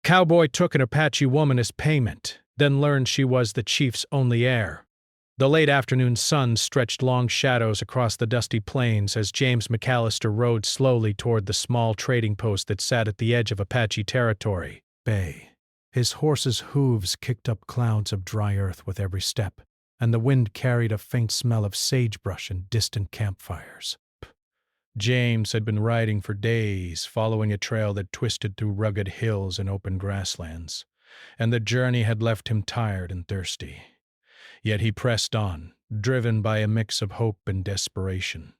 Cowboy took an Apache woman as payment, then learned she was the chief's only heir. The late afternoon sun stretched long shadows across the dusty plains as James McAllister rode slowly toward the small trading post that sat at the edge of Apache territory. Bay. His horse's hooves kicked up clouds of dry earth with every step, and the wind carried a faint smell of sagebrush and distant campfires. James had been riding for days, following a trail that twisted through rugged hills and open grasslands, and the journey had left him tired and thirsty. Yet he pressed on, driven by a mix of hope and desperation.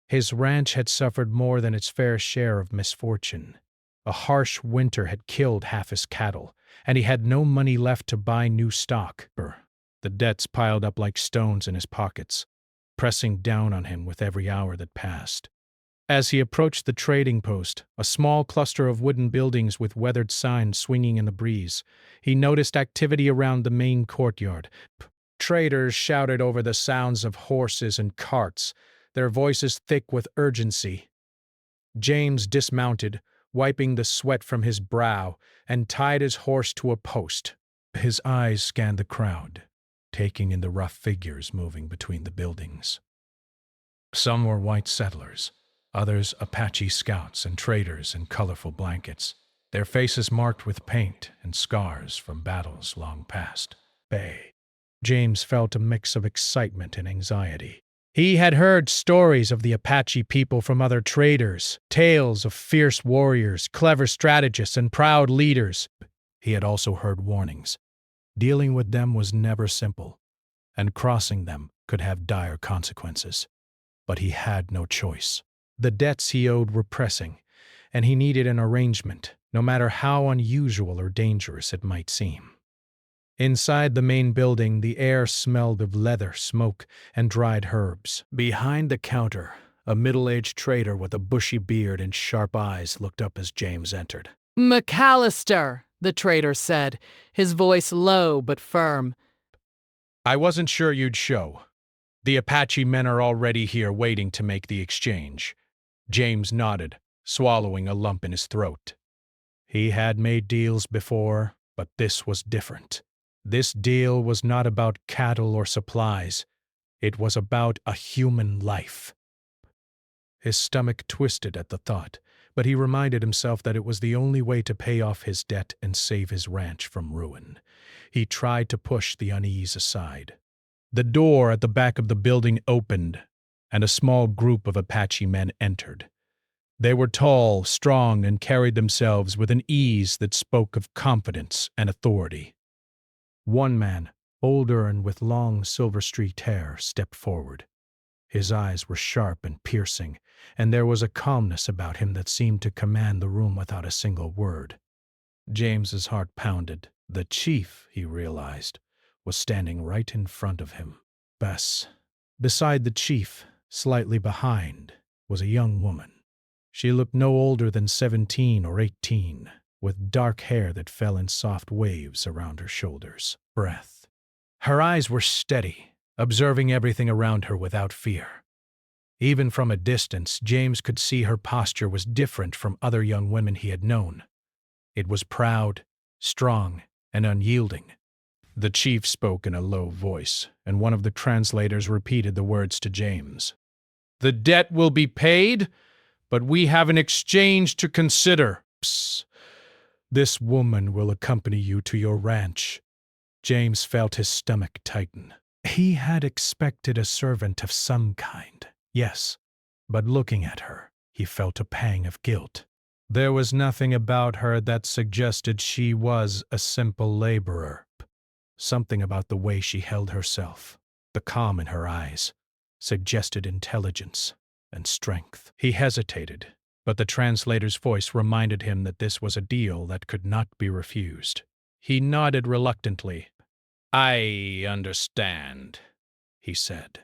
His ranch had suffered more than its fair share of misfortune. A harsh winter had killed half his cattle, and he had no money left to buy new stock. The debts piled up like stones in his pockets, pressing down on him with every hour that passed. As he approached the trading post, a small cluster of wooden buildings with weathered signs swinging in the breeze, he noticed activity around the main courtyard. Traders shouted over the sounds of horses and carts, their voices thick with urgency. James dismounted, wiping the sweat from his brow, and tied his horse to a post. His eyes scanned the crowd, taking in the rough figures moving between the buildings. Some were white settlers, others Apache scouts and traders in colorful blankets, their faces marked with paint and scars from battles long past. James felt a mix of excitement and anxiety. He had heard stories of the Apache people from other traders, tales of fierce warriors, clever strategists, and proud leaders. He had also heard warnings. Dealing with them was never simple, and crossing them could have dire consequences. But he had no choice. The debts he owed were pressing, and he needed an arrangement, no matter how unusual or dangerous it might seem. Inside the main building, the air smelled of leather, smoke, and dried herbs. Behind the counter, a middle-aged trader with a bushy beard and sharp eyes looked up as James entered. "McAllister," the trader said, his voice low but firm. "I wasn't sure you'd show. The Apache men are already here waiting to make the exchange." James nodded, swallowing a lump in his throat. He had made deals before, but this was different. This deal was not about cattle or supplies. It was about a human life. His stomach twisted at the thought, but he reminded himself that it was the only way to pay off his debt and save his ranch from ruin. He tried to push the unease aside. The door at the back of the building opened, and a small group of Apache men entered. They were tall, strong, and carried themselves with an ease that spoke of confidence and authority. One man, older and with long silver-streaked hair, stepped forward. His eyes were sharp and piercing, and there was a calmness about him that seemed to command the room without a single word. James's heart pounded. The chief, he realized, was standing right in front of him. Beside the chief, slightly behind, was a young woman. She looked no older than 17 or 18, with dark hair that fell in soft waves around her shoulders. Her eyes were steady, observing everything around her without fear. Even from a distance, James could see her posture was different from other young women he had known. It was proud, strong, and unyielding. The chief spoke in a low voice, and one of the translators repeated the words to James. "The debt will be paid, but we have an exchange to consider. This woman will accompany you to your ranch." James felt his stomach tighten. He had expected a servant of some kind, yes, but looking at her, he felt a pang of guilt. There was nothing about her that suggested she was a simple laborer. Something about the way she held herself, the calm in her eyes, suggested intelligence and strength. He hesitated, but the translator's voice reminded him that this was a deal that could not be refused. He nodded reluctantly. "I understand," he said.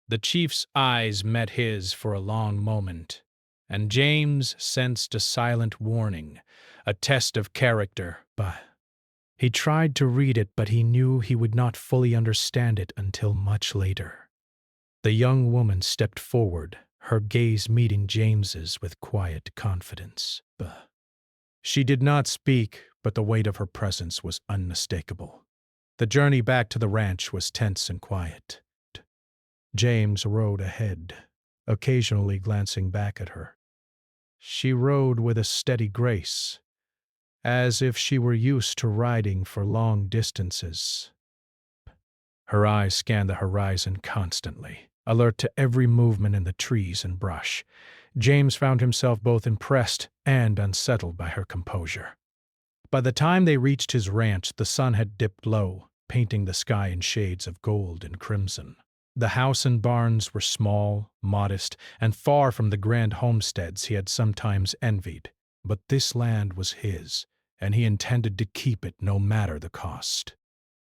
The chief's eyes met his for a long moment, and James sensed a silent warning, a test of character. He tried to read it, but he knew he would not fully understand it until much later. The young woman stepped forward, her gaze meeting James's with quiet confidence. She did not speak, but the weight of her presence was unmistakable. The journey back to the ranch was tense and quiet. James rode ahead, occasionally glancing back at her. She rode with a steady grace, as if she were used to riding for long distances. Her eyes scanned the horizon constantly, alert to every movement in the trees and brush. James found himself both impressed and unsettled by her composure. By the time they reached his ranch, the sun had dipped low, painting the sky in shades of gold and crimson. The house and barns were small, modest, and far from the grand homesteads he had sometimes envied. But this land was his, and he intended to keep it no matter the cost.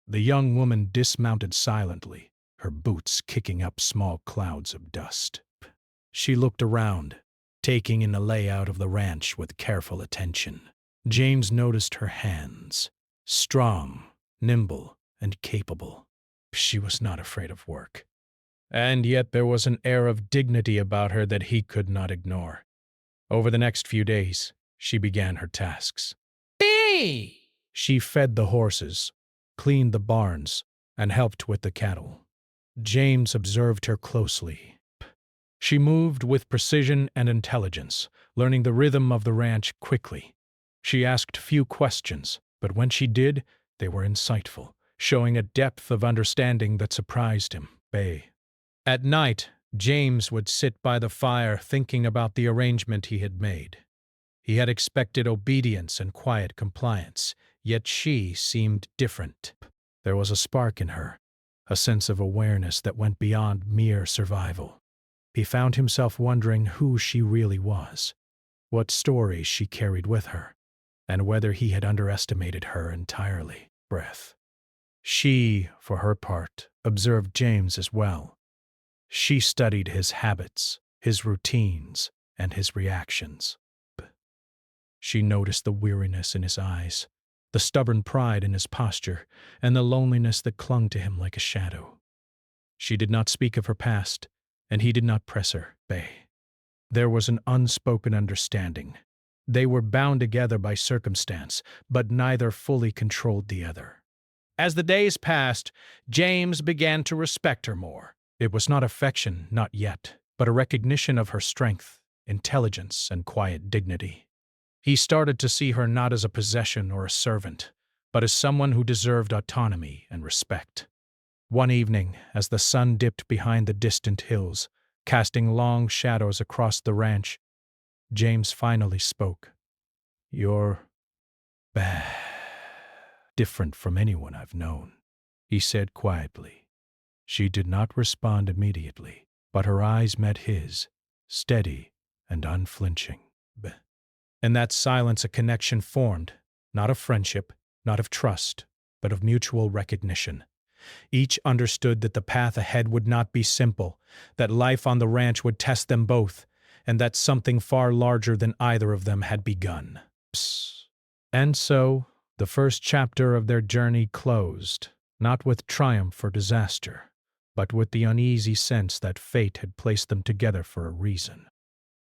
The young woman dismounted silently, her boots kicking up small clouds of dust. She looked around, taking in the layout of the ranch with careful attention. James noticed her hands, strong, nimble, and capable. She was not afraid of work. And yet there was an air of dignity about her that he could not ignore. Over the next few days, she began her tasks. She fed the horses, cleaned the barns, and helped with the cattle. James observed her closely. She moved with precision and intelligence, learning the rhythm of the ranch quickly. She asked few questions, but when she did, they were insightful, showing a depth of understanding that surprised him. At night, James would sit by the fire thinking about the arrangement he had made. He had expected obedience and quiet compliance, yet she seemed different. There was a spark in her, a sense of awareness that went beyond mere survival. He found himself wondering who she really was, what stories she carried with her, and whether he had underestimated her entirely. She, for her part, observed James as well. She studied his habits, his routines, and his reactions. She noticed the weariness in his eyes, the stubborn pride in his posture, and the loneliness that clung to him like a shadow. She did not speak of her past, and he did not press her. There was an unspoken understanding. They were bound together by circumstance, but neither fully controlled the other. As the days passed, James began to respect her more. It was not affection, not yet, but a recognition of her strength, intelligence, and quiet dignity. He started to see her not as a possession or a servant, but as someone who deserved autonomy and respect. One evening, as the sun dipped behind the distant hills, casting long shadows across the ranch, James finally spoke. "You're different from anyone I've known," he said quietly. She did not respond immediately, but her eyes met his, steady and unflinching. In that silence a connection formed, not of friendship, not of trust, but of mutual recognition. Each understood that the path ahead would not be simple, that life on the ranch would test them both, and that something far larger than either of them had begun. And so, the first chapter of their journey closed, not with triumph or disaster, but with the uneasy sense that fate had placed them together for a reason.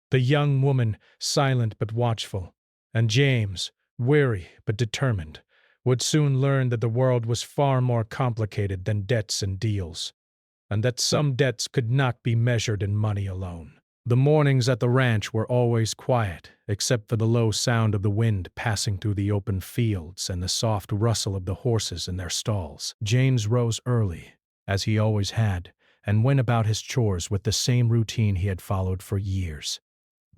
The young woman, silent but watchful, and James, weary but determined, would soon learn that the world was far more complicated than debts and deals, and that some debts could not be measured in money alone. The mornings at the ranch were always quiet, except for the low sound of the wind passing through the open fields and the soft rustle of the horses in their stalls. James rose early, as he always had, and went about his chores with the same routine he had followed for years.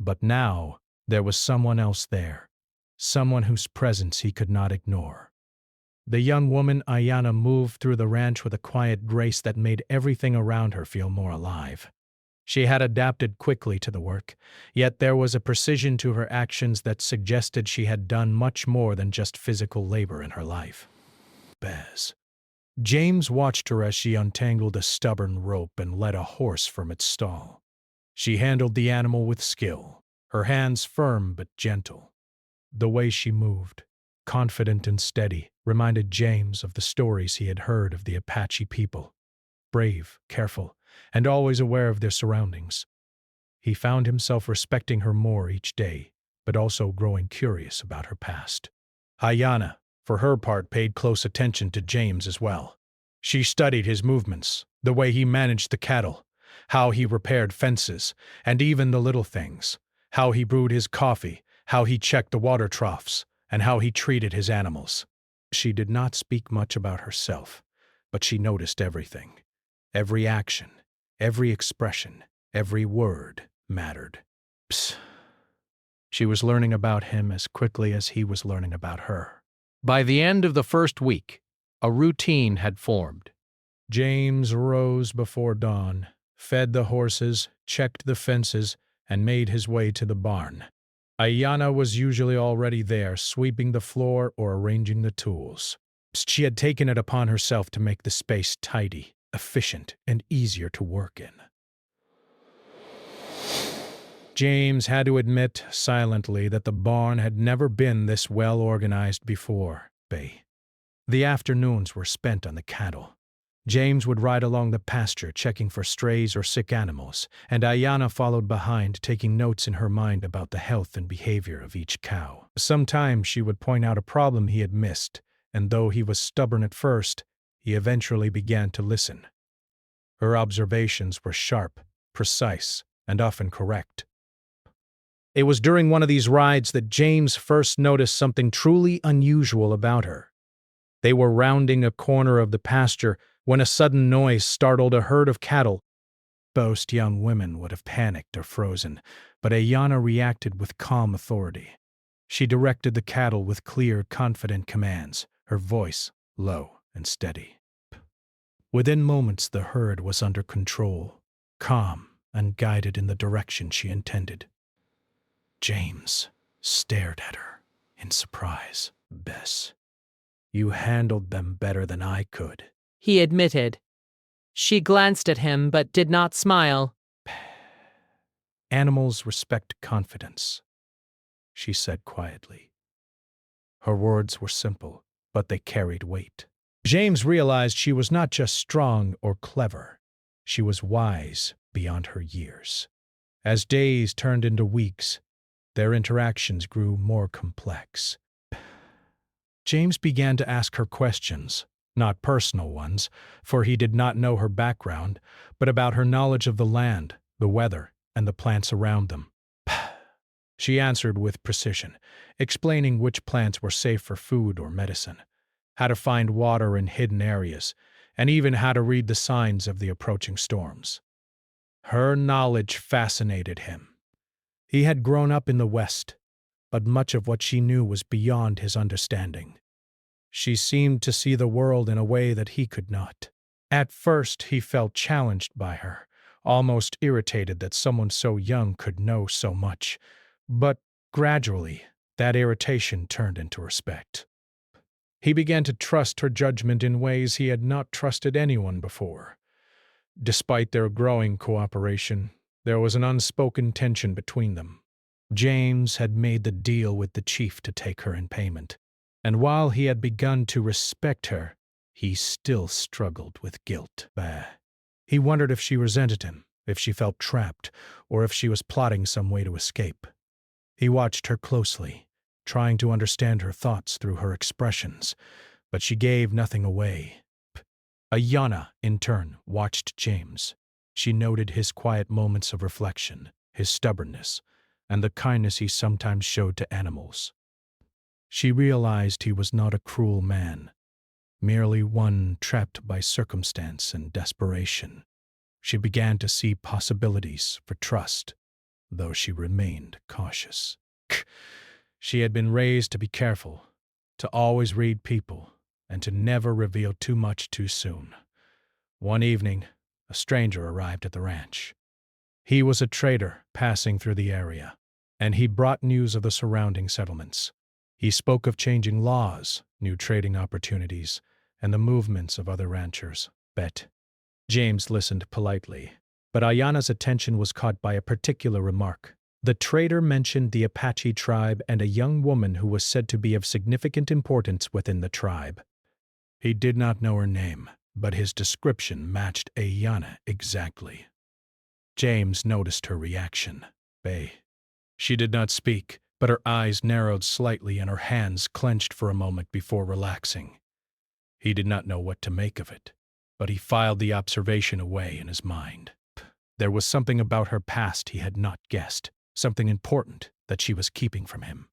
But now there was someone else there, someone whose presence he could not ignore. The young woman Ayana moved through the ranch with a quiet grace that made everything around her feel more alive. She had adapted quickly to the work, yet there was a precision to her actions that suggested she had done much more than just physical labor in her life. James watched her as she untangled a stubborn rope and led a horse from its stall. She handled the animal with skill, her hands firm but gentle. The way she moved, confident and steady, reminded James of the stories he had heard of the Apache people. Brave, careful, and always aware of their surroundings. He found himself respecting her more each day, but also growing curious about her past. Ayana, for her part, paid close attention to James as well. She studied his movements, the way he managed the cattle, how he repaired fences, and even the little things, how he brewed his coffee, how he checked the water troughs, and how he treated his animals. She did not speak much about herself, but she noticed everything. Every action, every expression, every word mattered. Psst. She was learning about him as quickly as he was learning about her. By the end of the first week, a routine had formed. James rose before dawn, fed the horses, checked the fences, and made his way to the barn. Ayana was usually already there, sweeping the floor or arranging the tools. She had taken it upon herself to make the space tidy, efficient, and easier to work in. James had to admit silently that the barn had never been this well organized before. The afternoons were spent on the cattle. James would ride along the pasture checking for strays or sick animals, and Ayana followed behind, taking notes in her mind about the health and behavior of each cow. Sometimes she would point out a problem he had missed, and though he was stubborn at first, he eventually began to listen. Her observations were sharp, precise, and often correct. It was during one of these rides that James first noticed something truly unusual about her. They were rounding a corner of the pasture when a sudden noise startled a herd of cattle. Most young women would have panicked or frozen, but Ayana reacted with calm authority. She directed the cattle with clear, confident commands, her voice low and steady. Within moments, the herd was under control, calm, and guided in the direction she intended. James stared at her in surprise. "Bess, you handled them better than I could," he admitted. She glanced at him but did not smile. "Animals respect confidence," she said quietly. Her words were simple, but they carried weight. James realized she was not just strong or clever. She was wise beyond her years. As days turned into weeks, their interactions grew more complex. James began to ask her questions, not personal ones, for he did not know her background, but about her knowledge of the land, the weather, and the plants around them. She answered with precision, explaining which plants were safe for food or medicine, how to find water in hidden areas, and even how to read the signs of the approaching storms. Her knowledge fascinated him. He had grown up in the West, but much of what she knew was beyond his understanding. She seemed to see the world in a way that he could not. At first, he felt challenged by her, almost irritated that someone so young could know so much. But gradually, that irritation turned into respect. He began to trust her judgment in ways he had not trusted anyone before. Despite their growing cooperation, there was an unspoken tension between them. James had made the deal with the chief to take her in payment, and while he had begun to respect her, he still struggled with guilt. He wondered if she resented him, if she felt trapped, or if she was plotting some way to escape. He watched her closely, trying to understand her thoughts through her expressions, but she gave nothing away. Ayana, in turn, watched James. She noted his quiet moments of reflection, his stubbornness, and the kindness he sometimes showed to animals. She realized he was not a cruel man, merely one trapped by circumstance and desperation. She began to see possibilities for trust, though she remained cautious. She had been raised to be careful, to always read people, and to never reveal too much too soon. One evening, a stranger arrived at the ranch. He was a trader passing through the area, and he brought news of the surrounding settlements. He spoke of changing laws, new trading opportunities, and the movements of other ranchers. James listened politely, but Ayana's attention was caught by a particular remark. The trader mentioned the Apache tribe and a young woman who was said to be of significant importance within the tribe. He did not know her name, but his description matched Ayana exactly. James noticed her reaction. She did not speak, but her eyes narrowed slightly and her hands clenched for a moment before relaxing. He did not know what to make of it, but he filed the observation away in his mind. There was something about her past he had not guessed, something important that she was keeping from him.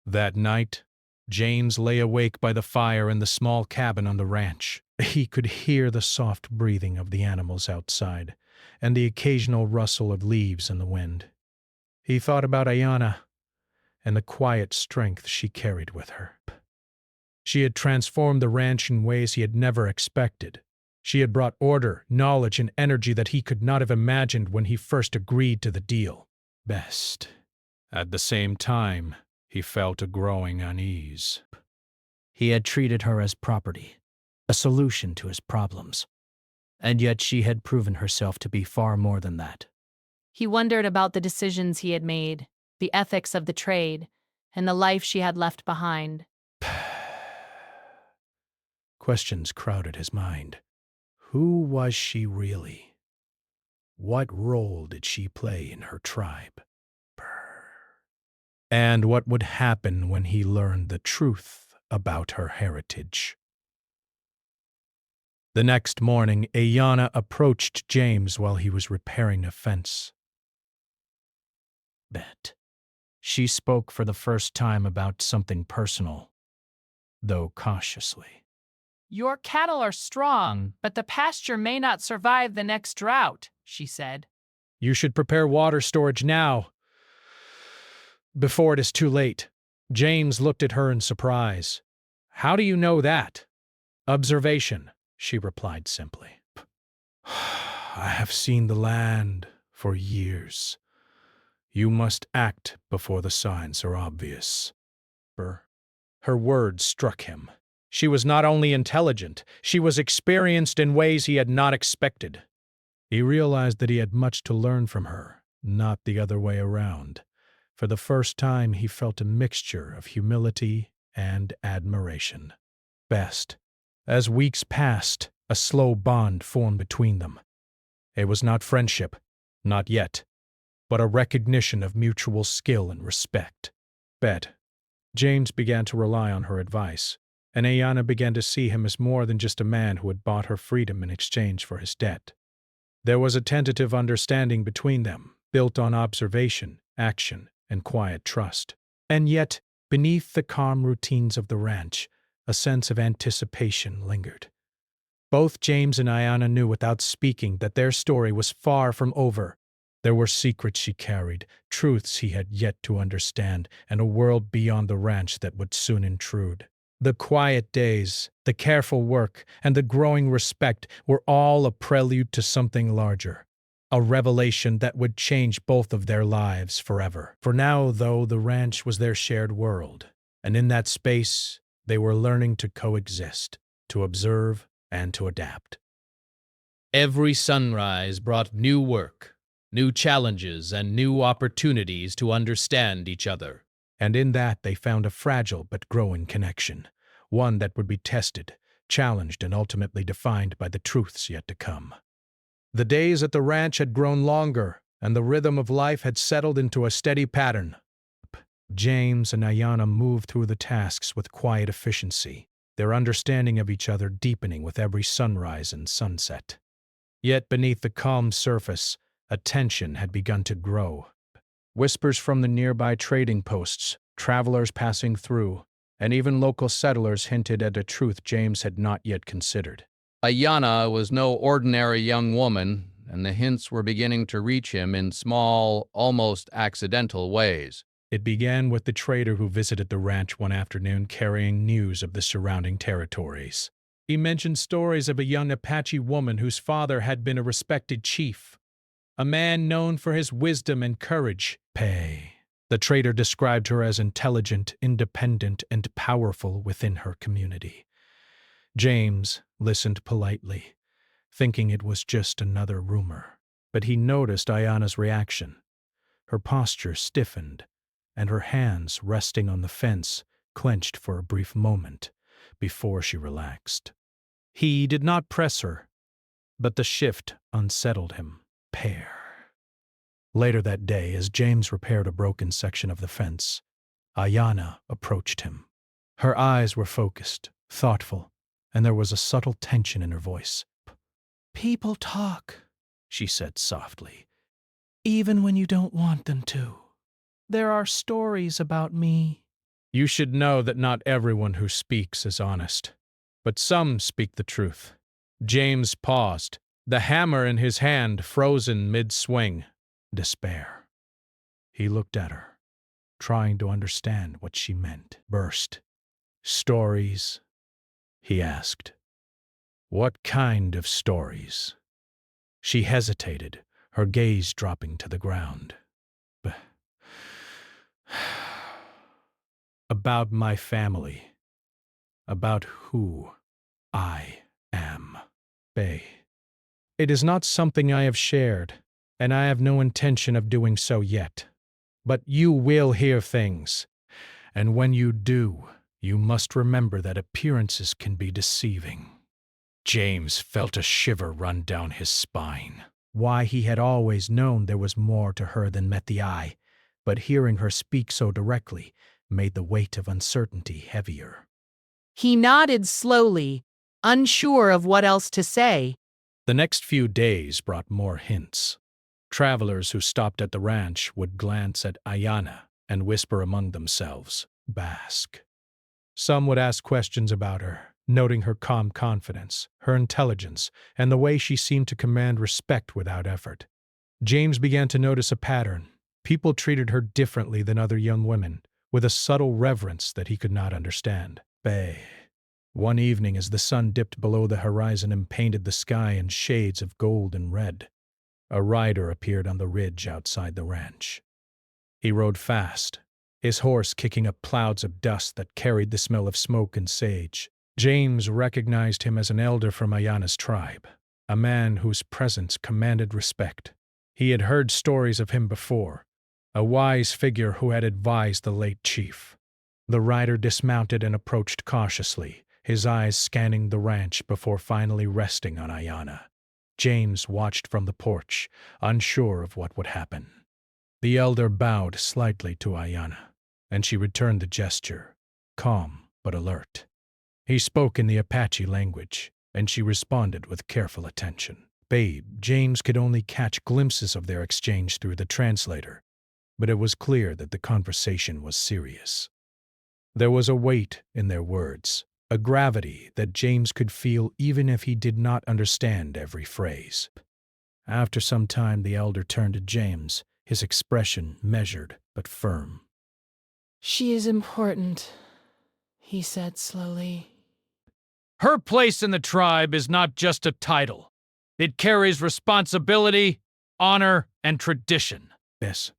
That night, James lay awake by the fire in the small cabin on the ranch. He could hear the soft breathing of the animals outside and the occasional rustle of leaves in the wind. He thought about Ayanna and the quiet strength she carried with her. She had transformed the ranch in ways he had never expected. She had brought order, knowledge, and energy that he could not have imagined when he first agreed to the deal. Best. At the same time, he felt a growing unease. He had treated her as property, a solution to his problems. And yet she had proven herself to be far more than that. He wondered about the decisions he had made, the ethics of the trade, and the life she had left behind. Questions crowded his mind. Who was she really? What role did she play in her tribe? And what would happen when he learned the truth about her heritage? The next morning, Ayanna approached James while he was repairing a fence. Bet. She spoke for the first time about something personal, though cautiously. Your cattle are strong, but the pasture may not survive the next drought, she said. You should prepare water storage now, before it is too late. James looked at her in surprise. How do you know that? Observation, she replied simply. I have seen the land for years. You must act before the signs are obvious. Her words struck him. She was not only intelligent, she was experienced in ways he had not expected. He realized that he had much to learn from her, not the other way around. For the first time, he felt a mixture of humility and admiration. Best. As weeks passed, a slow bond formed between them. It was not friendship, not yet, but a recognition of mutual skill and respect. James began to rely on her advice, and Ayanna began to see him as more than just a man who had bought her freedom in exchange for his debt. There was a tentative understanding between them, built on observation, action, and quiet trust. And yet, beneath the calm routines of the ranch, a sense of anticipation lingered. Both James and Ayanna knew without speaking that their story was far from over. There were secrets she carried, truths he had yet to understand, and a world beyond the ranch that would soon intrude. The quiet days, the careful work, and the growing respect were all a prelude to something larger, a revelation that would change both of their lives forever. For now, though, the ranch was their shared world, and in that space, they were learning to coexist, to observe, and to adapt. Every sunrise brought new work, new challenges, and new opportunities to understand each other. And in that they found a fragile but growing connection, one that would be tested, challenged, and ultimately defined by the truths yet to come. The days at the ranch had grown longer, and the rhythm of life had settled into a steady pattern. James and Ayanna moved through the tasks with quiet efficiency, their understanding of each other deepening with every sunrise and sunset. Yet beneath the calm surface, a tension had begun to grow. Whispers from the nearby trading posts, travelers passing through, and even local settlers hinted at a truth James had not yet considered. Ayanna was no ordinary young woman, and the hints were beginning to reach him in small, almost accidental ways. It began with the trader who visited the ranch one afternoon carrying news of the surrounding territories. He mentioned stories of a young Apache woman whose father had been a respected chief, a man known for his wisdom and courage. The trader described her as intelligent, independent, and powerful within her community. James listened politely, thinking it was just another rumor. But he noticed Ayanna's reaction. Her posture stiffened, and her hands resting on the fence clenched for a brief moment before she relaxed. He did not press her, but the shift unsettled him. Later that day, as James repaired a broken section of the fence, Ayana approached him. Her eyes were focused, thoughtful, and there was a subtle tension in her voice. "People talk," she said softly, "even when you don't want them to. There are stories about me." You should know that not everyone who speaks is honest, but some speak the truth. James paused, the hammer in his hand frozen mid-swing. Despair. He looked at her, trying to understand what she meant. Burst. "Stories?" he asked. "What kind of stories?" She hesitated, her gaze dropping to the ground. "About my family. About who I am." Bay. It is not something I have shared, and I have no intention of doing so yet. But you will hear things, and when you do, you must remember that appearances can be deceiving. James felt a shiver run down his spine. Why, he had always known there was more to her than met the eye, but hearing her speak so directly made the weight of uncertainty heavier. He nodded slowly, unsure of what else to say. The next few days brought more hints. Travelers who stopped at the ranch would glance at Ayana and whisper among themselves, "Basque." Some would ask questions about her, noting her calm confidence, her intelligence, and the way she seemed to command respect without effort. James began to notice a pattern. People treated her differently than other young women, with a subtle reverence that he could not understand. Bay. One evening, as the sun dipped below the horizon and painted the sky in shades of gold and red, a rider appeared on the ridge outside the ranch. He rode fast, his horse kicking up clouds of dust that carried the smell of smoke and sage. James recognized him as an elder from Ayana's tribe, a man whose presence commanded respect. He had heard stories of him before, a wise figure who had advised the late chief. The rider dismounted and approached cautiously, his eyes scanning the ranch before finally resting on Ayana. James watched from the porch, unsure of what would happen. The elder bowed slightly to Ayana, and she returned the gesture, calm but alert. He spoke in the Apache language, and she responded with careful attention. James could only catch glimpses of their exchange through the translator, but it was clear that the conversation was serious. There was a weight in their words, a gravity that James could feel even if he did not understand every phrase. After some time, the elder turned to James, his expression measured but firm. "She is important," he said slowly. Her place in the tribe is not just a title. It carries responsibility, honor, and tradition. Yes.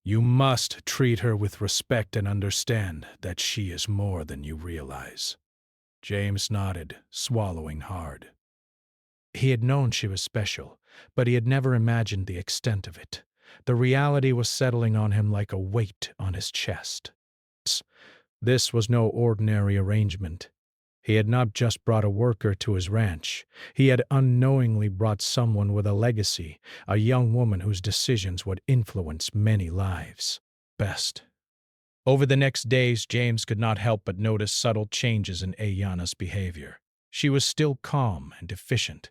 You must treat her with respect and understand that she is more than you realize. James nodded, swallowing hard. He had known she was special, but he had never imagined the extent of it. The reality was settling on him like a weight on his chest. This was no ordinary arrangement. He had not just brought a worker to his ranch. He had unknowingly brought someone with a legacy, a young woman whose decisions would influence many lives. Best. Over the next days, James could not help but notice subtle changes in Ayana's behavior. She was still calm and efficient,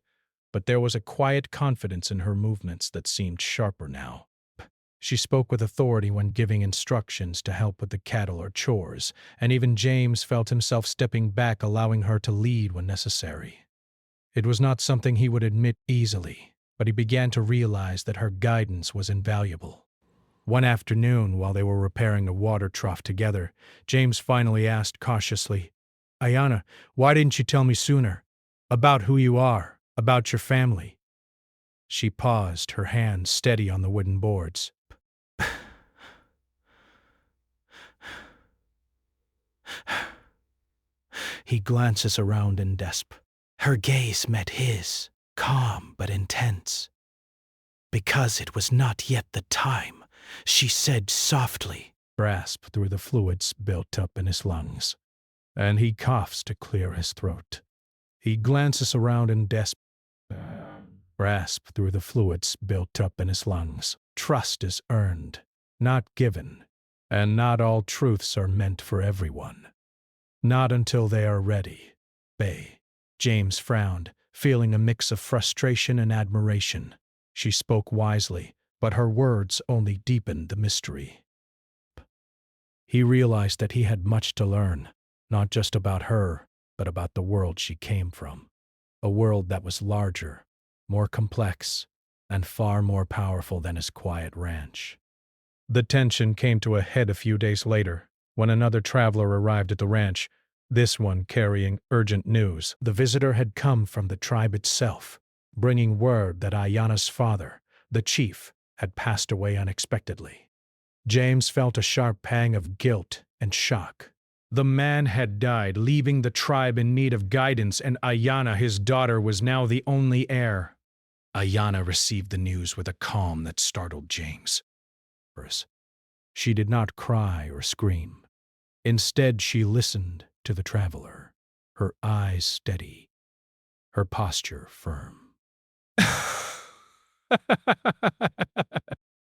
but there was a quiet confidence in her movements that seemed sharper now. She spoke with authority when giving instructions to help with the cattle or chores, and even James felt himself stepping back, allowing her to lead when necessary. It was not something he would admit easily, but he began to realize that her guidance was invaluable. One afternoon, while they were repairing a water trough together, James finally asked cautiously, "Ayana, why didn't you tell me sooner? About who you are, about your family?" She paused, her hands steady on the wooden boards. He glances around in despair. Her gaze met his, calm but intense. "Because it was not yet the time," she said softly, grasp through the fluids built up in his lungs. And he coughs to clear his throat. He glances around in despair, grasp through the fluids built up in his lungs. Trust is earned, not given, And not all truths are meant for everyone. Not until they are ready. Bay. James frowned, feeling a mix of frustration and admiration. She spoke wisely, but her words only deepened the mystery. He realized that he had much to learn, not just about her, but about the world she came from. A world that was larger, more complex, and far more powerful than his quiet ranch. The tension came to a head a few days later, when another traveler arrived at the ranch, this one carrying urgent news. The visitor had come from the tribe itself, bringing word that Ayana's father, the chief, had passed away unexpectedly. James felt a sharp pang of guilt and shock. The man had died, leaving the tribe in need of guidance, and Ayana, his daughter, was now the only heir. Ayana received the news with a calm that startled James. She did not cry or scream. Instead, she listened to the traveler, her eyes steady, her posture firm.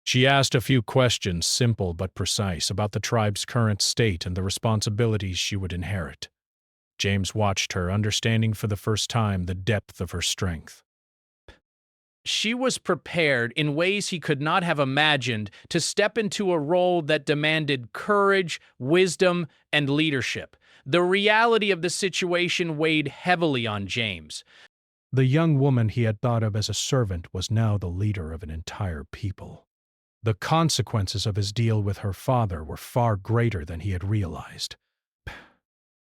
She asked a few questions, simple but precise, about the tribe's current state and the responsibilities she would inherit. James watched her, understanding for the first time the depth of her strength. She was prepared in ways he could not have imagined to step into a role that demanded courage, wisdom, and leadership. The reality of the situation weighed heavily on James. The young woman he had thought of as a servant was now the leader of an entire people. The consequences of his deal with her father were far greater than he had realized.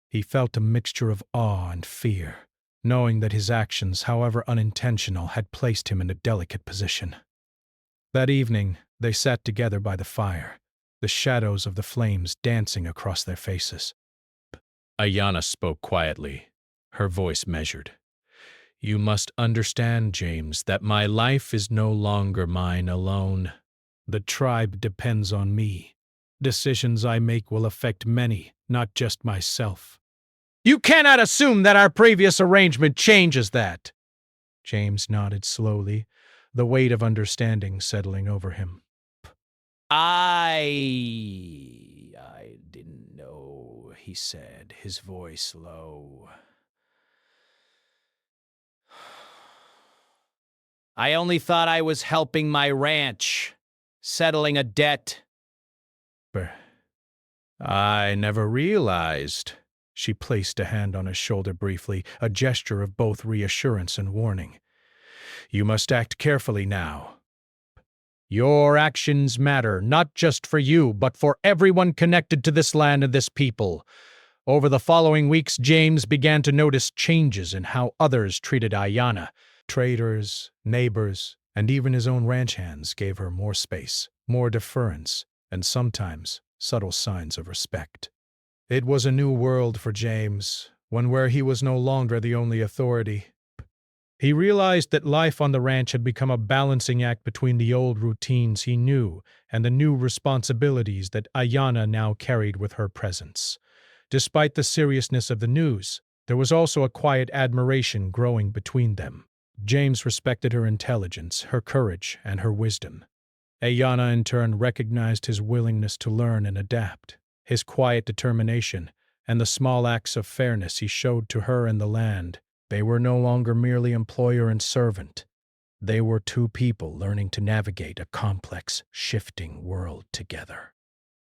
He felt a mixture of awe and fear, knowing that his actions, however unintentional, had placed him in a delicate position. That evening, they sat together by the fire, the shadows of the flames dancing across their faces. Ayana spoke quietly, her voice measured. "You must understand, James, that my life is no longer mine alone. The tribe depends on me. Decisions I make will affect many, not just myself." "You cannot assume that our previous arrangement changes that." James nodded slowly, the weight of understanding settling over him. I didn't know," he said, his voice low. "I only thought I was helping my ranch, settling a debt." "I never realized." She placed a hand on his shoulder briefly, a gesture of both reassurance and warning. "You must act carefully now. Your actions matter, not just for you, but for everyone connected to this land and this people." Over the following weeks, James began to notice changes in how others treated Ayana. Traders, neighbors, and even his own ranch hands gave her more space, more deference, and sometimes subtle signs of respect. It was a new world for James, one where he was no longer the only authority. He realized that life on the ranch had become a balancing act between the old routines he knew and the new responsibilities that Ayana now carried with her presence. Despite the seriousness of the news, there was also a quiet admiration growing between them. James respected her intelligence, her courage, and her wisdom. Ayana, in turn, recognized his willingness to learn and adapt, his quiet determination, and the small acts of fairness he showed to her and the land. They were no longer merely employer and servant. They were two people learning to navigate a complex, shifting world together.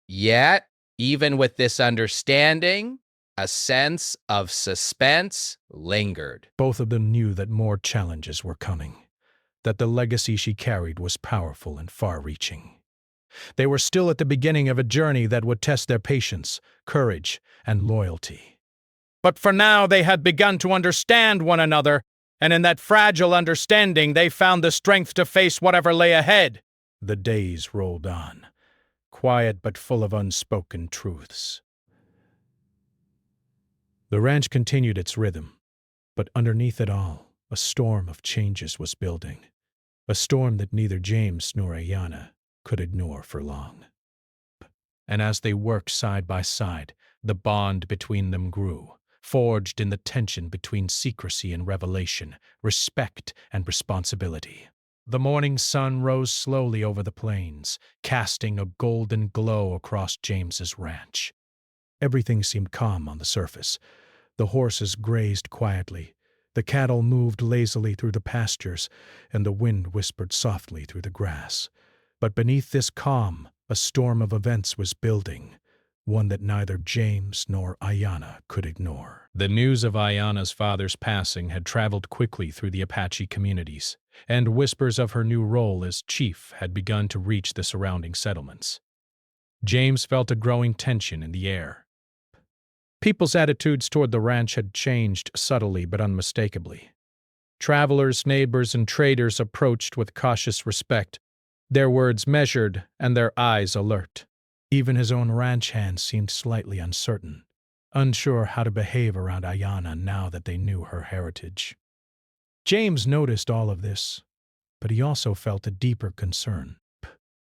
Yet, even with this understanding, a sense of suspense lingered. Both of them knew that more challenges were coming, that the legacy she carried was powerful and far-reaching. They were still at the beginning of a journey that would test their patience, courage, and loyalty. But for now, they had begun to understand one another, and in that fragile understanding, they found the strength to face whatever lay ahead. The days rolled on, quiet but full of unspoken truths. The ranch continued its rhythm, but underneath it all, a storm of changes was building, a storm that neither James nor Ayana could ignore for long. And as they worked side by side, the bond between them grew, forged in the tension between secrecy and revelation, respect and responsibility. The morning sun rose slowly over the plains, casting a golden glow across James's ranch. Everything seemed calm on the surface. The horses grazed quietly, the cattle moved lazily through the pastures, and the wind whispered softly through the grass. But beneath this calm, a storm of events was building, one that neither James nor Ayanna could ignore. The news of Ayanna's father's passing had traveled quickly through the Apache communities, and whispers of her new role as chief had begun to reach the surrounding settlements. James felt a growing tension in the air. People's attitudes toward the ranch had changed subtly but unmistakably. Travelers, neighbors, and traders approached with cautious respect, their words measured and their eyes alert. Even his own ranch hands seemed slightly uncertain, unsure how to behave around Ayanna now that they knew her heritage. James noticed all of this, but he also felt a deeper concern.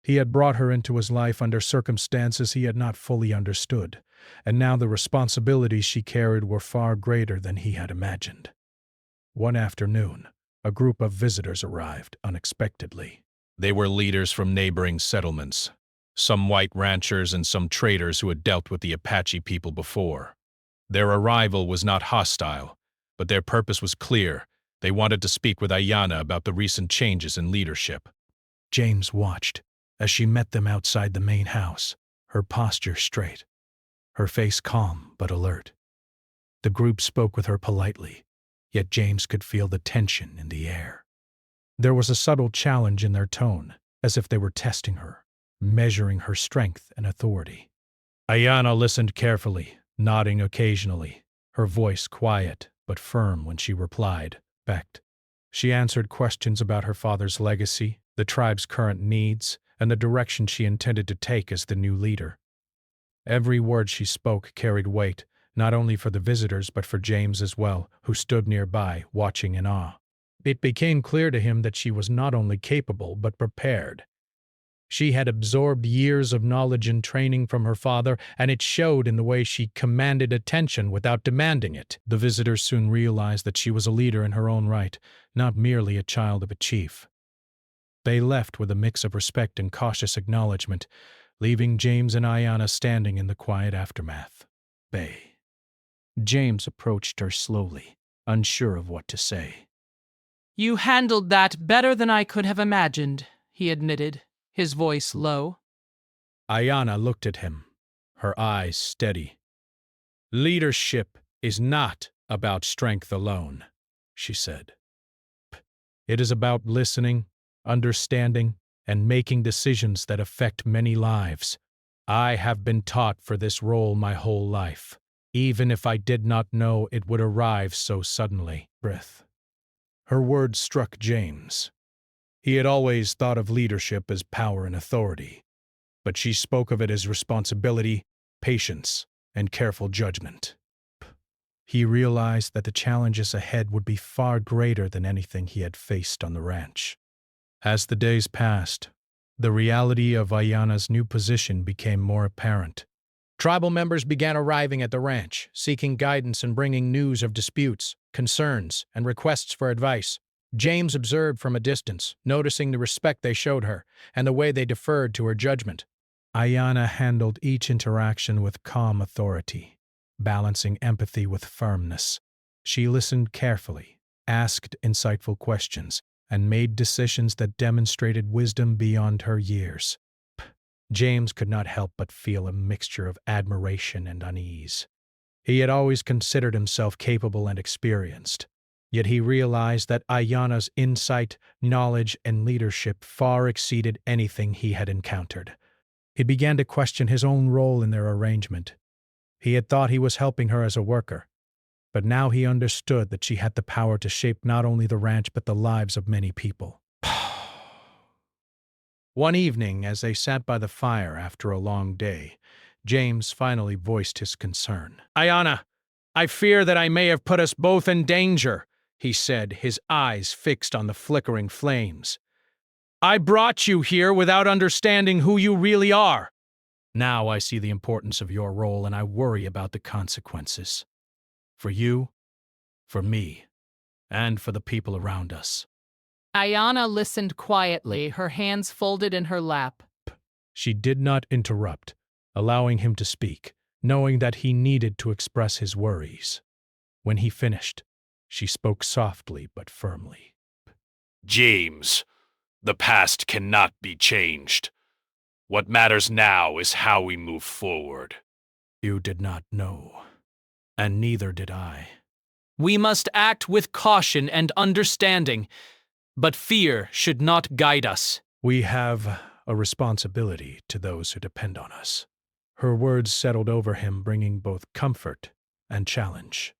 He had brought her into his life under circumstances he had not fully understood, and now the responsibilities she carried were far greater than he had imagined. One afternoon, a group of visitors arrived unexpectedly. They were leaders from neighboring settlements, some white ranchers and some traders who had dealt with the Apache people before. Their arrival was not hostile, but their purpose was clear. They wanted to speak with Ayanna about the recent changes in leadership. James watched as she met them outside the main house, her posture straight, her face calm but alert. The group spoke with her politely, yet James could feel the tension in the air. There was a subtle challenge in their tone, as if they were testing her, measuring her strength and authority. Ayanna listened carefully, nodding occasionally, her voice quiet but firm when she replied, "Becked." She answered questions about her father's legacy, the tribe's current needs, and the direction she intended to take as the new leader. Every word she spoke carried weight, not only for the visitors but for James as well, who stood nearby, watching in awe. It became clear to him that she was not only capable but prepared. She had absorbed years of knowledge and training from her father, and it showed in the way she commanded attention without demanding it. The visitors soon realized that she was a leader in her own right, not merely a child of a chief. They left with a mix of respect and cautious acknowledgement, leaving James and Ayanna standing in the quiet aftermath. Bay. James approached her slowly, unsure of what to say. "You handled that better than I could have imagined," he admitted, his voice low. Ayanna looked at him, her eyes steady. "Leadership is not about strength alone," she said. "It is about listening, understanding, and making decisions that affect many lives. I have been taught for this role my whole life, even if I did not know it would arrive so suddenly." Breath. Her words struck James. He had always thought of leadership as power and authority, but she spoke of it as responsibility, patience, and careful judgment. He realized that the challenges ahead would be far greater than anything he had faced on the ranch. As the days passed, the reality of Ayanna's new position became more apparent. Tribal members began arriving at the ranch, seeking guidance and bringing news of disputes, concerns, and requests for advice. James observed from a distance, noticing the respect they showed her and the way they deferred to her judgment. Ayanna handled each interaction with calm authority, balancing empathy with firmness. She listened carefully, asked insightful questions, and made decisions that demonstrated wisdom beyond her years. James could not help but feel a mixture of admiration and unease. He had always considered himself capable and experienced, yet he realized that Ayanna's insight, knowledge, and leadership far exceeded anything he had encountered. He began to question his own role in their arrangement. He had thought he was helping her as a worker, but now he understood that she had the power to shape not only the ranch but the lives of many people. One evening, as they sat by the fire after a long day, James finally voiced his concern. "Ayanna, I fear that I may have put us both in danger," he said, his eyes fixed on the flickering flames. "I brought you here without understanding who you really are. Now I see the importance of your role, and I worry about the consequences. For you, for me, and for the people around us." Ayana listened quietly, her hands folded in her lap. She did not interrupt, allowing him to speak, knowing that he needed to express his worries. When he finished, she spoke softly but firmly. James, the past cannot be changed. What matters now is how we move forward. You did not know, and neither did I. We must act with caution and understanding, but fear should not guide us. We have a responsibility to those who depend on us. Her words settled over him, bringing both comfort and challenge.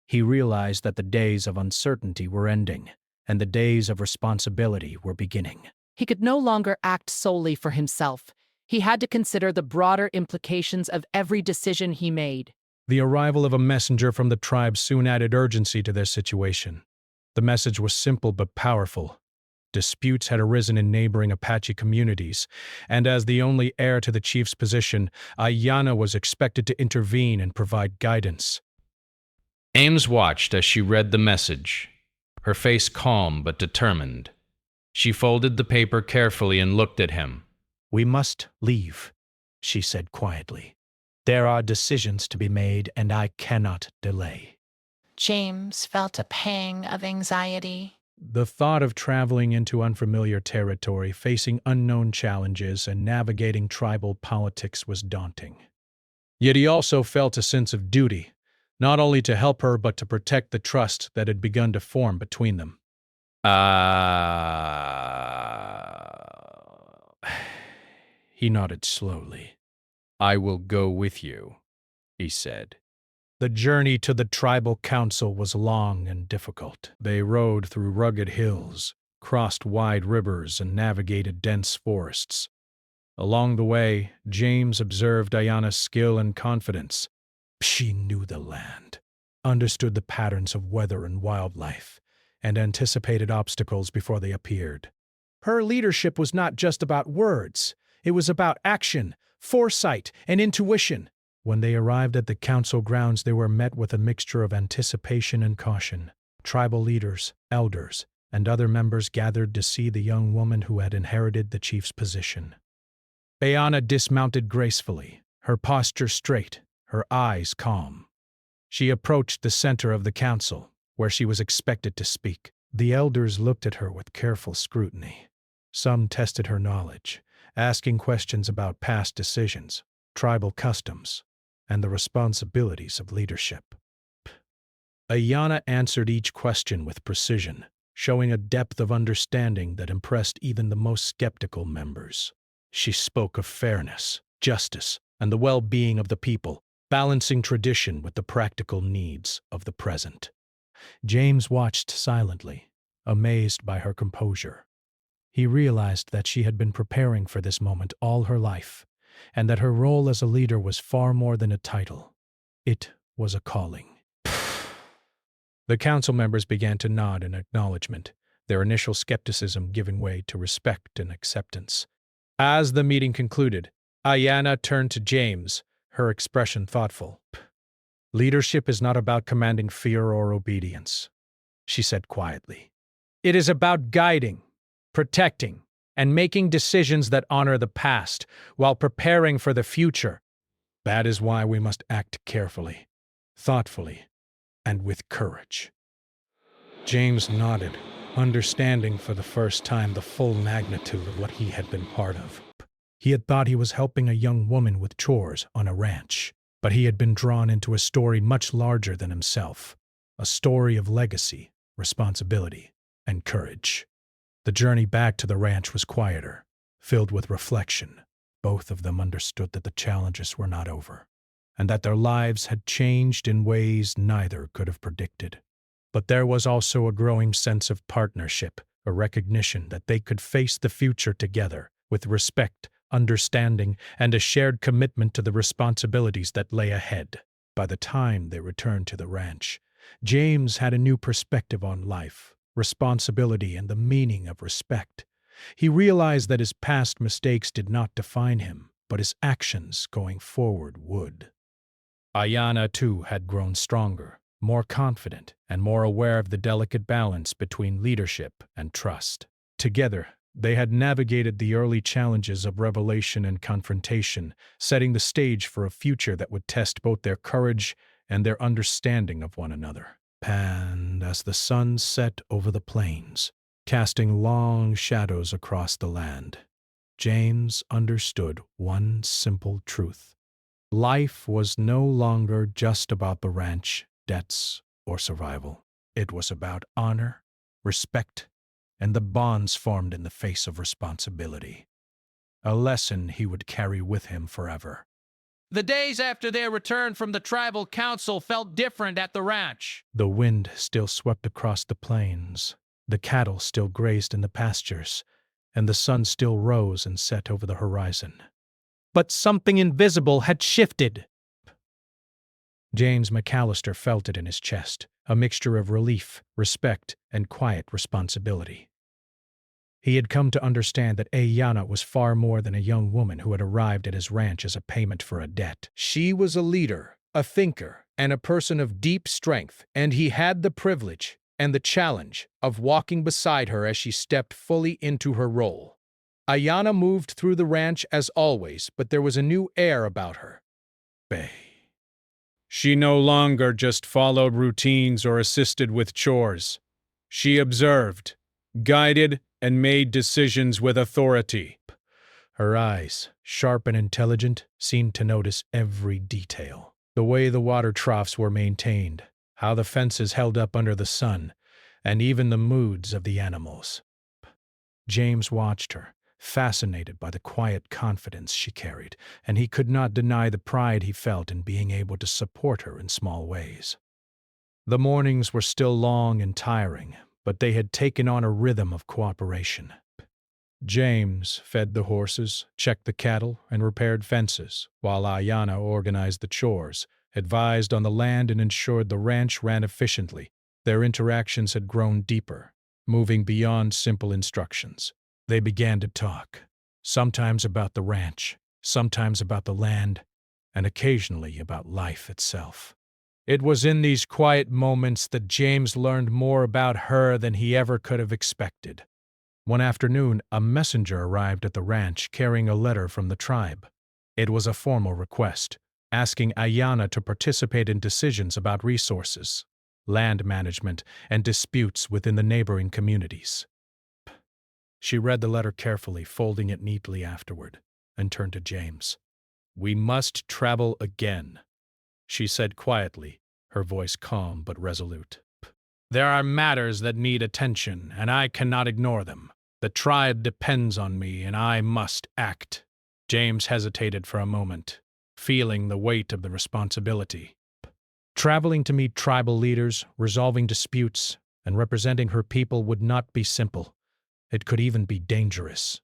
He realized that the days of uncertainty were ending, and the days of responsibility were beginning. He could no longer act solely for himself. He had to consider the broader implications of every decision he made. The arrival of a messenger from the tribe soon added urgency to their situation. The message was simple but powerful. Disputes had arisen in neighboring Apache communities, and as the only heir to the chief's position, Ayana was expected to intervene and provide guidance. Ames watched as she read the message, her face calm but determined. She folded the paper carefully and looked at him. "We must leave," she said quietly. "There are decisions to be made, and I cannot delay." James felt a pang of anxiety. The thought of traveling into unfamiliar territory, facing unknown challenges, and navigating tribal politics was daunting. Yet he also felt a sense of duty, not only to help her but to protect the trust that had begun to form between them. He nodded slowly. "I will go with you," he said. The journey to the tribal council was long and difficult. They rode through rugged hills, crossed wide rivers, and navigated dense forests. Along the way, James observed Ayana's skill and confidence. She knew the land, understood the patterns of weather and wildlife, and anticipated obstacles before they appeared. Her leadership was not just about words. It was about action, foresight, and intuition. When they arrived at the council grounds, they were met with a mixture of anticipation and caution. Tribal leaders, elders, and other members gathered to see the young woman who had inherited the chief's position. Ayana dismounted gracefully, her posture straight, her eyes calm. She approached the center of the council, where she was expected to speak. The elders looked at her with careful scrutiny. Some tested her knowledge, asking questions about past decisions, tribal customs, and the responsibilities of leadership. Ayana answered each question with precision, showing a depth of understanding that impressed even the most skeptical members. She spoke of fairness, justice, and the well-being of the people, balancing tradition with the practical needs of the present. James watched silently, amazed by her composure. He realized that she had been preparing for this moment all her life, and that her role as a leader was far more than a title. It was a calling. The council members began to nod in acknowledgement, their initial skepticism giving way to respect and acceptance. As the meeting concluded, Ayana turned to James, her expression thoughtful. "Leadership is not about commanding fear or obedience," she said quietly. "It is about guiding, protecting, and making decisions that honor the past while preparing for the future. That is why we must act carefully, thoughtfully, and with courage." James nodded, understanding for the first time the full magnitude of what he had been part of. He had thought he was helping a young woman with chores on a ranch, but he had been drawn into a story much larger than himself, a story of legacy, responsibility, and courage. The journey back to the ranch was quieter, filled with reflection. Both of them understood that the challenges were not over, and that their lives had changed in ways neither could have predicted. But there was also a growing sense of partnership, a recognition that they could face the future together, with respect, understanding, and a shared commitment to the responsibilities that lay ahead. By the time they returned to the ranch, James had a new perspective on life, responsibility, and the meaning of respect. He realized that his past mistakes did not define him, but his actions going forward would. Ayana, too, had grown stronger, more confident, and more aware of the delicate balance between leadership and trust. Together, they had navigated the early challenges of revelation and confrontation, setting the stage for a future that would test both their courage and their understanding of one another. And as the sun set over the plains, casting long shadows across the land, James understood one simple truth. Life was no longer just about the ranch, debts, or survival. It was about honor, respect, and the bonds formed in the face of responsibility. A lesson he would carry with him forever. The days after their return from the tribal council felt different at the ranch. The wind still swept across the plains, the cattle still grazed in the pastures, and the sun still rose and set over the horizon. But something invisible had shifted. James McAllister felt it in his chest, a mixture of relief, respect, and quiet responsibility. He had come to understand that Ayanna was far more than a young woman who had arrived at his ranch as a payment for a debt. She was a leader, a thinker, and a person of deep strength, and he had the privilege and the challenge of walking beside her as she stepped fully into her role. Ayanna moved through the ranch as always, but there was a new air about her. Bay. She no longer just followed routines or assisted with chores. She observed, guided, and made decisions with authority. Her eyes, sharp and intelligent, seemed to notice every detail. The way the water troughs were maintained, how the fences held up under the sun, and even the moods of the animals. James watched her, fascinated by the quiet confidence she carried, and he could not deny the pride he felt in being able to support her in small ways. The mornings were still long and tiring, but they had taken on a rhythm of cooperation. James fed the horses, checked the cattle, and repaired fences, while Ayanna organized the chores, advised on the land, and ensured the ranch ran efficiently. Their interactions had grown deeper, moving beyond simple instructions. They began to talk, sometimes about the ranch, sometimes about the land, and occasionally about life itself. It was in these quiet moments that James learned more about her than he ever could have expected. One afternoon, a messenger arrived at the ranch carrying a letter from the tribe. It was a formal request, asking Ayanna to participate in decisions about resources, land management, and disputes within the neighboring communities. She read the letter carefully, folding it neatly afterward, and turned to James. "We must travel again," she said quietly, her voice calm but resolute. "There are matters that need attention, and I cannot ignore them. The tribe depends on me, and I must act." James hesitated for a moment, feeling the weight of the responsibility. Traveling to meet tribal leaders, resolving disputes, and representing her people would not be simple. It could even be dangerous.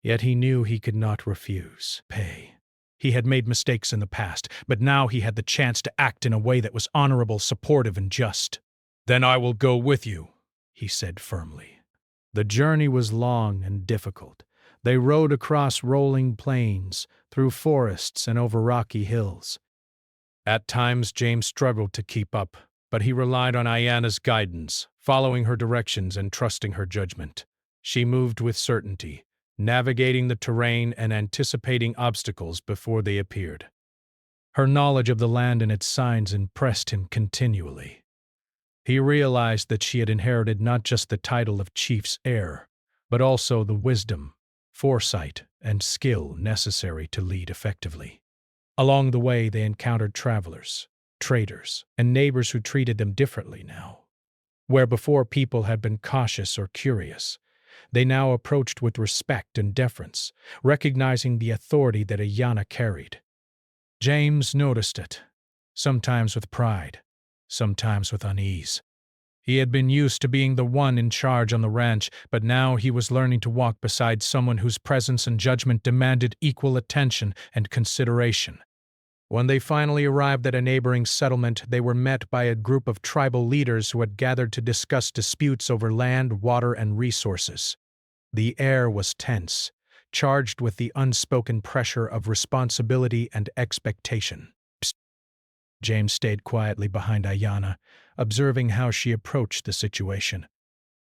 Yet he knew he could not refuse. He had made mistakes in the past, but now he had the chance to act in a way that was honorable, supportive, and just. "Then I will go with you," he said firmly. The journey was long and difficult. They rode across rolling plains, through forests, and over rocky hills. At times James struggled to keep up, but he relied on Ayanna's guidance, following her directions and trusting her judgment. She moved with certainty, navigating the terrain and anticipating obstacles before they appeared. Her knowledge of the land and its signs impressed him continually. He realized that she had inherited not just the title of chief's heir, but also the wisdom, foresight, and skill necessary to lead effectively. Along the way, they encountered travelers, traders, and neighbors who treated them differently now. Where before people had been cautious or curious, they now approached with respect and deference, recognizing the authority that Ayanna carried. James noticed it, sometimes with pride, sometimes with unease. He had been used to being the one in charge on the ranch, but now he was learning to walk beside someone whose presence and judgment demanded equal attention and consideration. When they finally arrived at a neighboring settlement, they were met by a group of tribal leaders who had gathered to discuss disputes over land, water, and resources. The air was tense, charged with the unspoken pressure of responsibility and expectation. James stayed quietly behind Ayanna, observing how she approached the situation.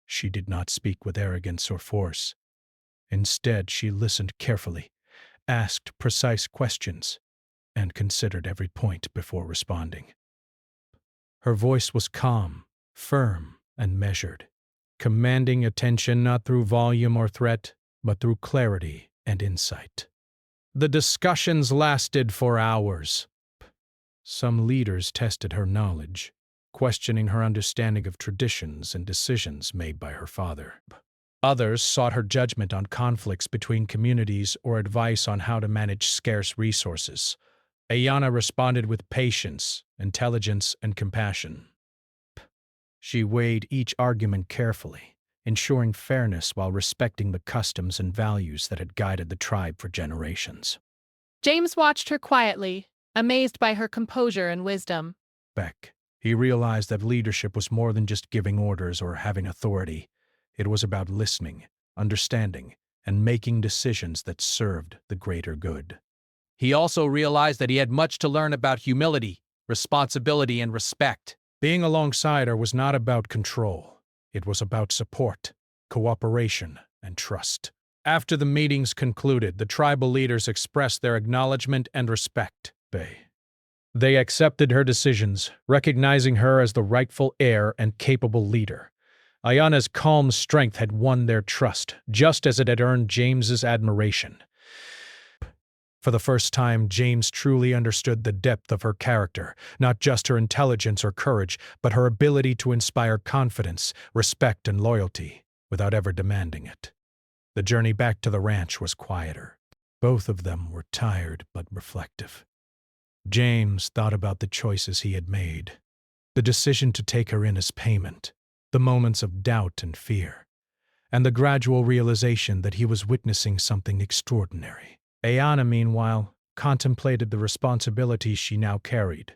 She did not speak with arrogance or force. Instead, she listened carefully, asked precise questions, and considered every point before responding. Her voice was calm, firm, and measured, commanding attention not through volume or threat, but through clarity and insight. The discussions lasted for hours. Some leaders tested her knowledge, questioning her understanding of traditions and decisions made by her father. Others sought her judgment on conflicts between communities or advice on how to manage scarce resources. Ayanna responded with patience, intelligence, and compassion. She weighed each argument carefully, ensuring fairness while respecting the customs and values that had guided the tribe for generations. James watched her quietly, amazed by her composure and wisdom. He realized that leadership was more than just giving orders or having authority. It was about listening, understanding, and making decisions that served the greater good. He also realized that he had much to learn about humility, responsibility, and respect. Being alongside her was not about control. It was about support, cooperation, and trust. After the meetings concluded, the tribal leaders expressed their acknowledgement and respect. They accepted her decisions, recognizing her as the rightful heir and capable leader. Ayanna's calm strength had won their trust, just as it had earned James's admiration. For the first time, James truly understood the depth of her character, not just her intelligence or courage, but her ability to inspire confidence, respect, and loyalty, without ever demanding it. The journey back to the ranch was quieter. Both of them were tired but reflective. James thought about the choices he had made, the decision to take her in as payment, the moments of doubt and fear, and the gradual realization that he was witnessing something extraordinary. Ayanna, meanwhile, contemplated the responsibilities she now carried.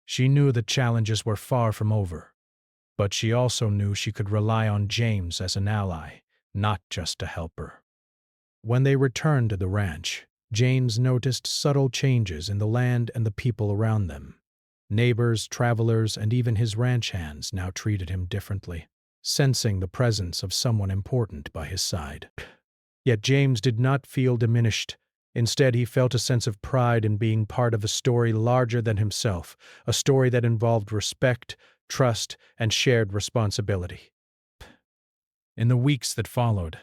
She knew the challenges were far from over, but she also knew she could rely on James as an ally, not just a helper. When they returned to the ranch, James noticed subtle changes in the land and the people around them. Neighbors, travelers, and even his ranch hands now treated him differently, sensing the presence of someone important by his side. Yet James did not feel diminished. Instead, he felt a sense of pride in being part of a story larger than himself, a story that involved respect, trust, and shared responsibility. In the weeks that followed,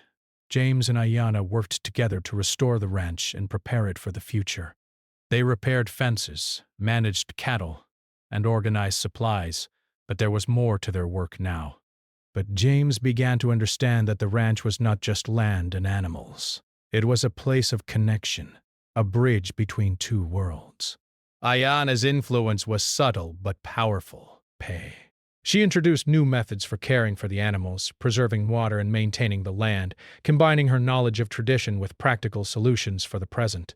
James and Ayanna worked together to restore the ranch and prepare it for the future. They repaired fences, managed cattle, and organized supplies, but there was more to their work now. But James began to understand that the ranch was not just land and animals. It was a place of connection, a bridge between two worlds. Ayanna's influence was subtle but powerful. She introduced new methods for caring for the animals, preserving water and maintaining the land, combining her knowledge of tradition with practical solutions for the present.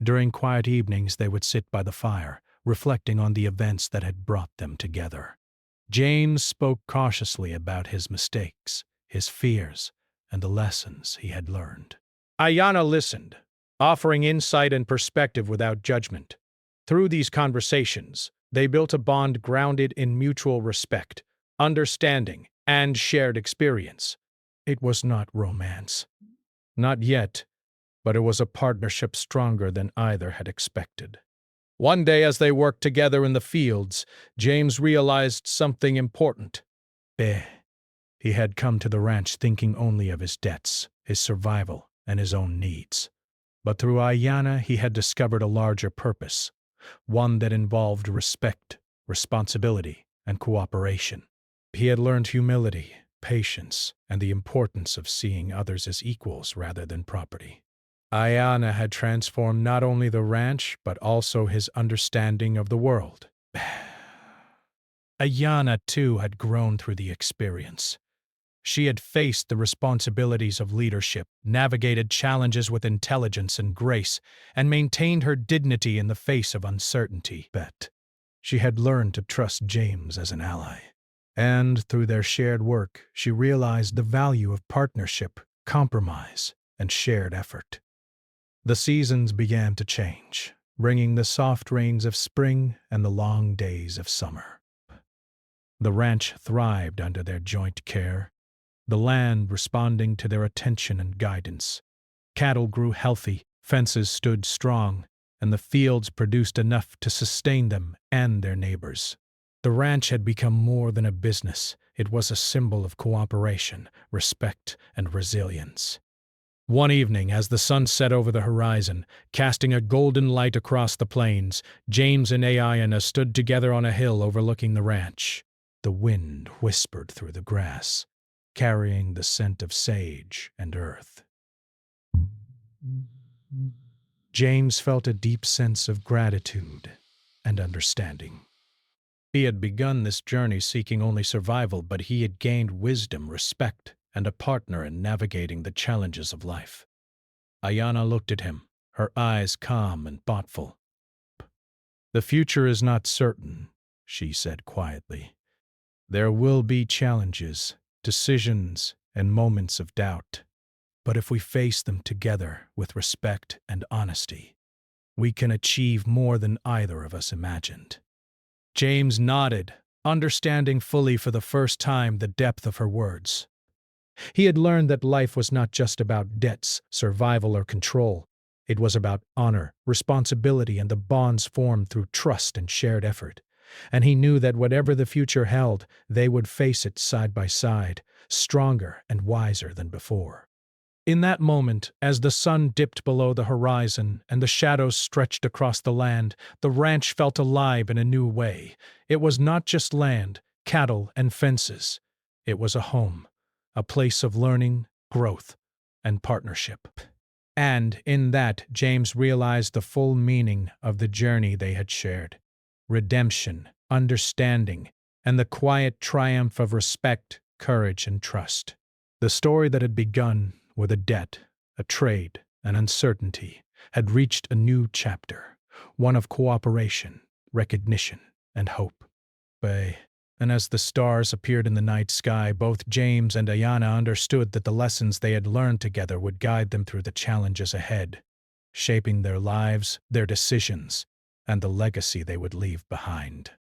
During quiet evenings, they would sit by the fire, reflecting on the events that had brought them together. James spoke cautiously about his mistakes, his fears, and the lessons he had learned. Ayanna listened, offering insight and perspective without judgment. Through these conversations, they built a bond grounded in mutual respect, understanding, and shared experience. It was not romance. Not yet, but it was a partnership stronger than either had expected. One day, as they worked together in the fields, James realized something important. He had come to the ranch thinking only of his debts, his survival, and his own needs. But through Ayanna, he had discovered a larger purpose, one that involved respect, responsibility, and cooperation. He had learned humility, patience, and the importance of seeing others as equals rather than property. Ayanna had transformed not only the ranch, but also his understanding of the world. Ayanna, too, had grown through the experience. She had faced the responsibilities of leadership, navigated challenges with intelligence and grace, and maintained her dignity in the face of uncertainty. She had learned to trust James as an ally. And through their shared work, she realized the value of partnership, compromise, and shared effort. The seasons began to change. bringing the soft rains of spring and the long days of summer. The ranch thrived under their joint care, the land responding to their attention and guidance. Cattle grew healthy, fences stood strong, and the fields produced enough to sustain them and their neighbors. The ranch had become more than a business. It was a symbol of cooperation, respect, and resilience. One evening, as the sun set over the horizon, casting a golden light across the plains, James and Ayanna stood together on a hill overlooking the ranch. The wind whispered through the grass, carrying the scent of sage and earth. James felt a deep sense of gratitude and understanding. He had begun this journey seeking only survival, but he had gained wisdom, respect, and a partner in navigating the challenges of life. Ayanna looked at him, her eyes calm and thoughtful. "The future is not certain," she said quietly. "There will be challenges, decisions, and moments of doubt. But if we face them together with respect and honesty, we can achieve more than either of us imagined." James nodded, understanding fully for the first time the depth of her words. He had learned that life was not just about debts, survival, or control. It was about honor, responsibility, and the bonds formed through trust and shared effort. And he knew that whatever the future held, they would face it side by side, stronger and wiser than before. In that moment, as the sun dipped below the horizon and the shadows stretched across the land, the ranch felt alive in a new way. It was not just land, cattle, and fences. It was a home, a place of learning, growth, and partnership. And in that, James realized the full meaning of the journey they had shared. Redemption, understanding, and the quiet triumph of respect, courage, and trust. The story that had begun with a debt, a trade, and uncertainty had reached a new chapter, one of cooperation, recognition, and hope. And as the stars appeared in the night sky, both James and Ayanna understood that the lessons they had learned together would guide them through the challenges ahead, shaping their lives, their decisions, and the legacy they would leave behind.